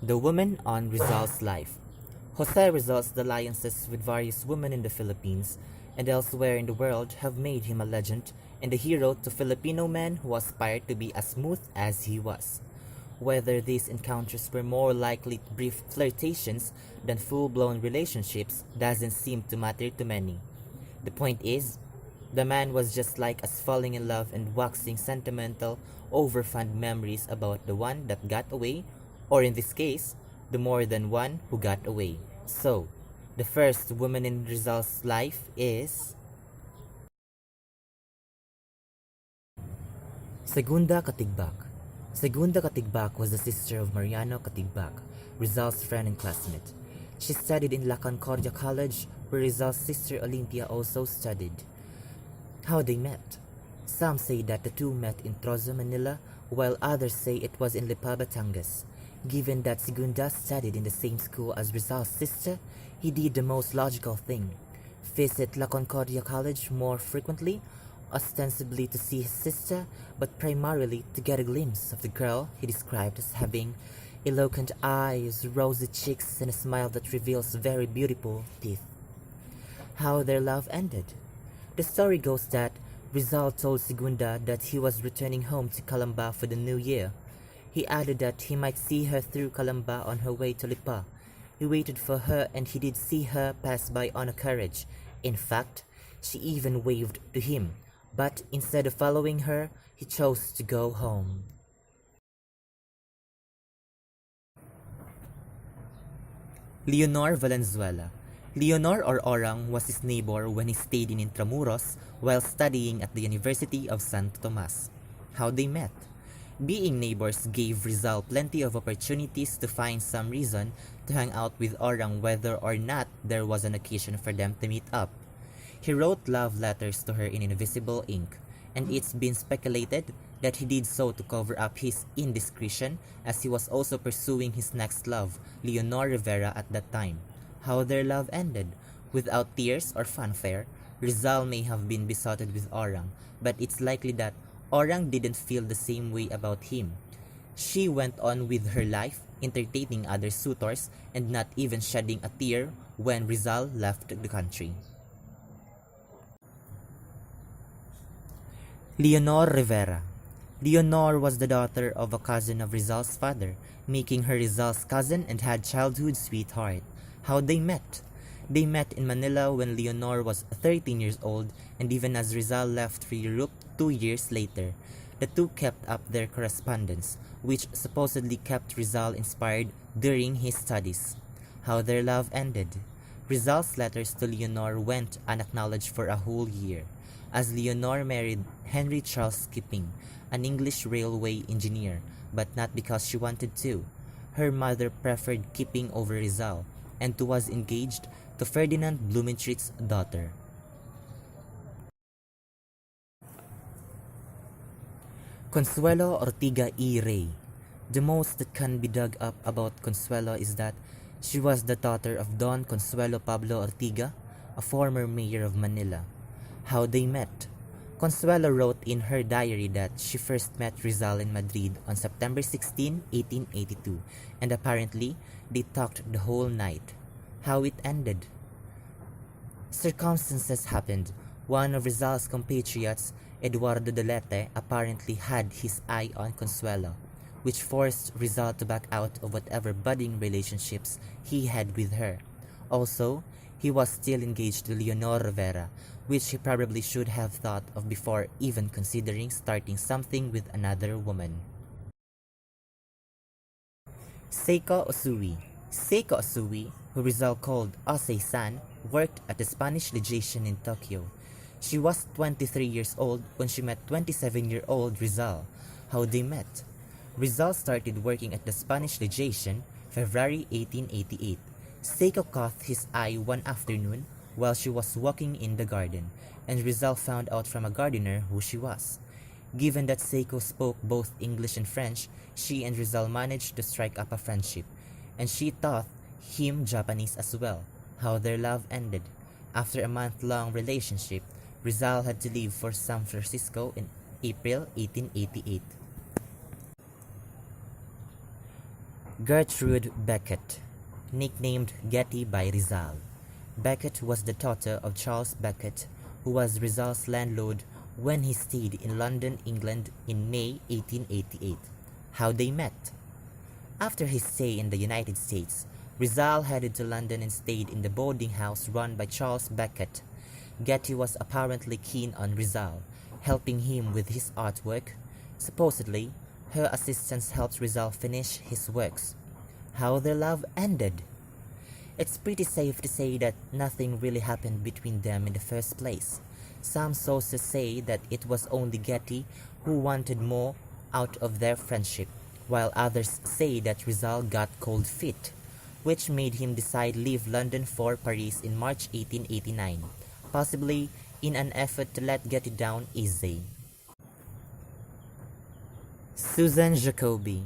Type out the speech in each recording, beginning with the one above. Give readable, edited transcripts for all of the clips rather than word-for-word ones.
The woman on Rizal's life. Jose Rizal's alliances with various women in the Philippines and elsewhere in the world have made him a legend and a hero to Filipino men who aspired to be as smooth as he was. Whether these encounters were more likely brief flirtations than full-blown relationships doesn't seem to matter to many. The point is, the man was just like us falling in love and waxing sentimental over fond memories about the one that got away, or in this case, the more than one who got away. So, the first woman in Rizal's life is Segunda Katigbak. Segunda Katigbak was the sister of Mariano Katigbak, Rizal's friend and classmate. She studied in La Concordia College, where Rizal's sister Olympia also studied. How they met. Some say that the two met in Trozo, Manila, while others say it was in Lipa, Batangas. Given that Segunda studied in the same school as Rizal's sister, he did the most logical thing. Visit La Concordia College more frequently, ostensibly to see his sister, but primarily to get a glimpse of the girl he described as having eloquent eyes, rosy cheeks, and a smile that reveals very beautiful teeth. How their love ended. The story goes that Rizal told Segunda that he was returning home to Calamba for the new year. He added that he might see her through Calamba on her way to Lipa. He waited for her and he did see her pass by on a carriage. In fact, she even waved to him, but instead of following her, he chose to go home. Leonor Valenzuela. Leonor or Orang was his neighbor when he stayed in Intramuros while studying at the University of Santo Tomas. How they met. Being neighbors gave Rizal plenty of opportunities to find some reason to hang out with Orang whether or not there was an occasion for them to meet up. He wrote love letters to her in invisible ink, and it's been speculated that he did so to cover up his indiscretion as he was also pursuing his next love, Leonor Rivera at that time. How their love ended. Without tears or fanfare, Rizal may have been besotted with Orang, but it's likely that Orang didn't feel the same way about him. She went on with her life, entertaining other suitors, and not even shedding a tear when Rizal left the country. Leonor Rivera. Leonor was the daughter of a cousin of Rizal's father, making her Rizal's cousin and had childhood sweetheart. How they met. They met in Manila when Leonor was 13 years old, and even as Rizal left for Europe 2 years later, the two kept up their correspondence, which supposedly kept Rizal inspired during his studies. How their love ended. Rizal's letters to Leonor went unacknowledged for a whole year, as Leonor married Henry Charles Kipping, an English railway engineer, but not because she wanted to. Her mother preferred Kipping over Rizal, and was engaged to Ferdinand Blumentreit's daughter. Consuelo Ortiga y Rey. The most that can be dug up about Consuelo is that she was the daughter of Don Consuelo Pablo Ortiga, a former mayor of Manila. How they met. Consuelo wrote in her diary that she first met Rizal in Madrid on September 16, 1882, and apparently they talked the whole night. How it ended. Circumstances happened. One of Rizal's compatriots, Eduardo Dolete, apparently had his eye on Consuelo, which forced Rizal to back out of whatever budding relationships he had with her. Also, he was still engaged to Leonor Rivera, which he probably should have thought of before even considering starting something with another woman. Seiko Osui. Seiko Osui, who Rizal called Osei-san, worked at the Spanish legation in Tokyo. She was 23 years old when she met 27-year-old Rizal. How they met. Rizal started working at the Spanish legation February 1888. Seiko caught his eye one afternoon while she was walking in the garden, and Rizal found out from a gardener who she was. Given that Seiko spoke both English and French, she and Rizal managed to strike up a friendship, and she taught him Japanese as well. How their love ended. After a month-long relationship, Rizal had to leave for San Francisco in April 1888. Gertrude Beckett, nicknamed Getty by Rizal. Beckett was the daughter of Charles Beckett, who was Rizal's landlord when he stayed in London, England in May 1888. How they met. After his stay in the United States, Rizal headed to London and stayed in the boarding house run by Charles Beckett. Getty was apparently keen on Rizal, helping him with his artwork. Supposedly, her assistance helped Rizal finish his works. How their love ended. It's pretty safe to say that nothing really happened between them in the first place. Some sources say that it was only Getty who wanted more out of their friendship, while others say that Rizal got cold feet, which made him decide to leave London for Paris in March 1889, possibly in an effort to let Getty down easy. Susan Jacobi.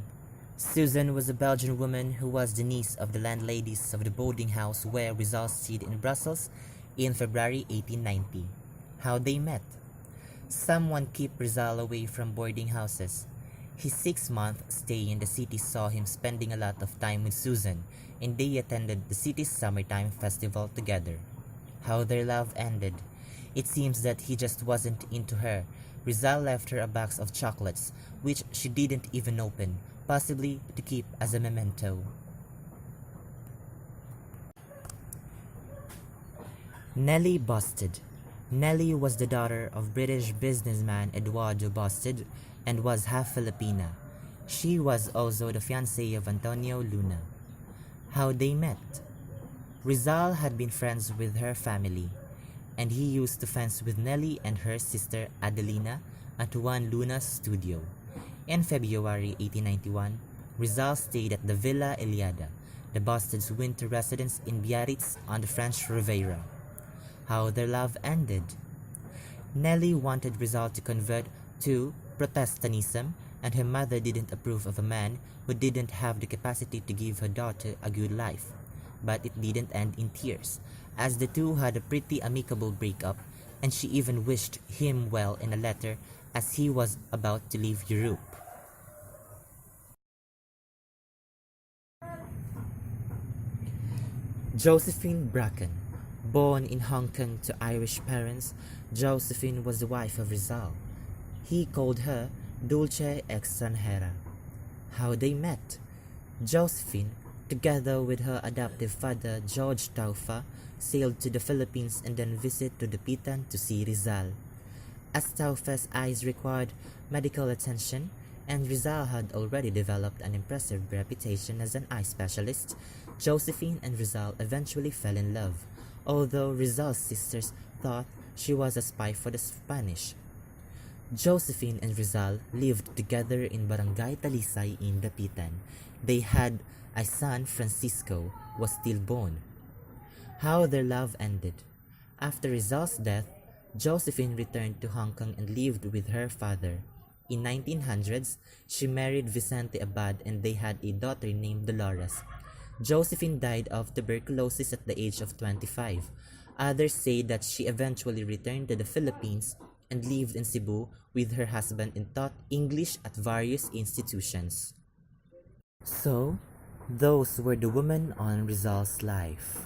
Susan was a Belgian woman who was the niece of the landladies of the boarding house where Rizal stayed in Brussels in February 1890. How they met. Someone kept Rizal away from boarding houses. His 6-month stay in the city saw him spending a lot of time with Susan, and they attended the city's summertime festival together. How their love ended. It seems that he just wasn't into her. Rizal left her a box of chocolates, which she didn't even open, possibly to keep as a memento. Nellie Busted. Nellie was the daughter of British businessman Eduardo Busted and was half Filipina. She was also the fiancée of Antonio Luna. How they met. Rizal had been friends with her family, and he used to fence with Nellie and her sister Adelina at Juan Luna's studio. In February 1891, Rizal stayed at the Villa Eliada, the Busted's winter residence in Biarritz on the French Riviera. How their love ended. Nellie wanted Rizal to convert to Protestantism, and her mother didn't approve of a man who didn't have the capacity to give her daughter a good life. But it didn't end in tears, as the two had a pretty amicable breakup, and she even wished him well in a letter as he was about to leave Europe. Josephine Bracken. Born in Hong Kong to Irish parents, Josephine was the wife of Rizal. He called her Dulce Extranjera. How they met. Josephine, together with her adoptive father George Taufa, sailed to the Philippines and then visited to the Pitan to see Rizal. As Taufa's eyes required medical attention, and Rizal had already developed an impressive reputation as an eye specialist, Josephine and Rizal eventually fell in love, although Rizal's sisters thought she was a spy for the Spanish. Josephine and Rizal lived together in Barangay Talisay in Dapitan. They had a son, Francisco, was stillborn. How their love ended. After Rizal's death, Josephine returned to Hong Kong and lived with her father. In 1900s, she married Vicente Abad and they had a daughter named Dolores. Josephine died of tuberculosis at the age of 25. Others say that she eventually returned to the Philippines and lived in Cebu with her husband and taught English at various institutions. So, those were the women on Rizal's life.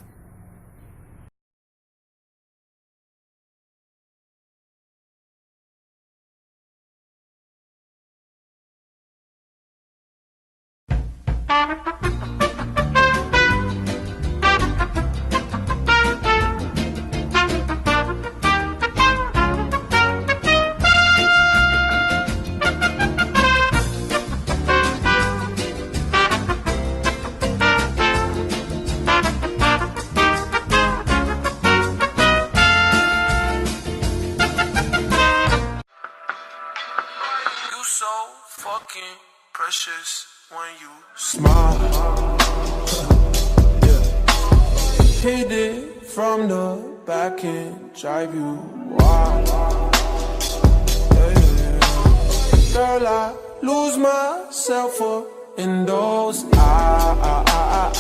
You so fucking precious when you smile. Hit it from the back and drive you wild. Girl, I lose myself up in those eyes.